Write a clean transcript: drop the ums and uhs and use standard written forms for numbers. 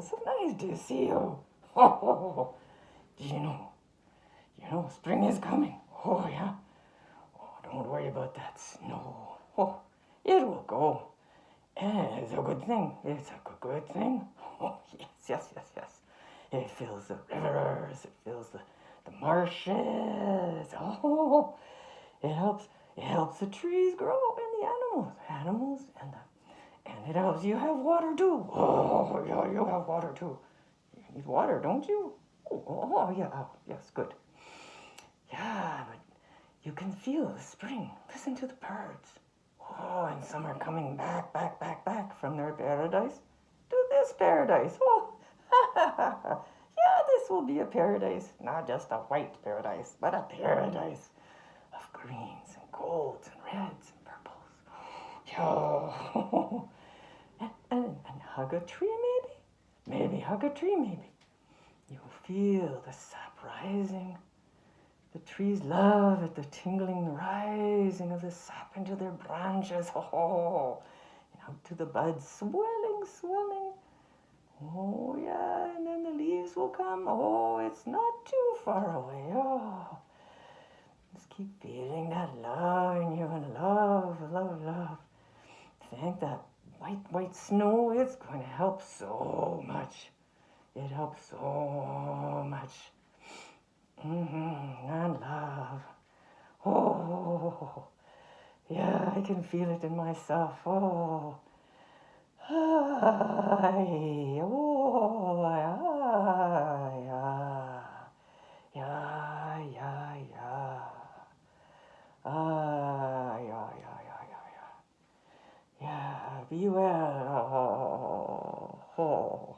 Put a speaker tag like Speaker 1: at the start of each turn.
Speaker 1: so nice to see you. Oh, do you know, spring is coming. Oh, yeah. Oh, don't worry about that snow. Oh, it will go. And it's a good thing. It's a good thing. Oh, yes, yes, yes, yes. It fills the rivers. It fills the marshes. Oh, it helps the trees grow and the animals and it helps you have water too. Oh, yeah, you have water too. You need water, don't you? Oh, yeah, yes, good. Yeah, but you can feel the spring. Listen to the birds. Oh, and some are coming back from their paradise to this paradise. Oh, yeah, this will be a paradise. Not just a white paradise, but a paradise of greens and golds and reds and purples. Yeah. And hug a tree, maybe? Maybe hug a tree, maybe. You'll feel the sap rising. The trees love it, the tingling rising of the sap into their branches. Oh, and out to the buds, swelling. Oh, yeah, and then the leaves will come. Oh, it's not too far away. Oh, just keep feeling that love in you and love. Thank that white snow. It's going to help so much. It helps so much. And love. Oh, yeah, I can feel it in myself. Oh, ay, oh, ay, yeah. Yeah, be well. Oh.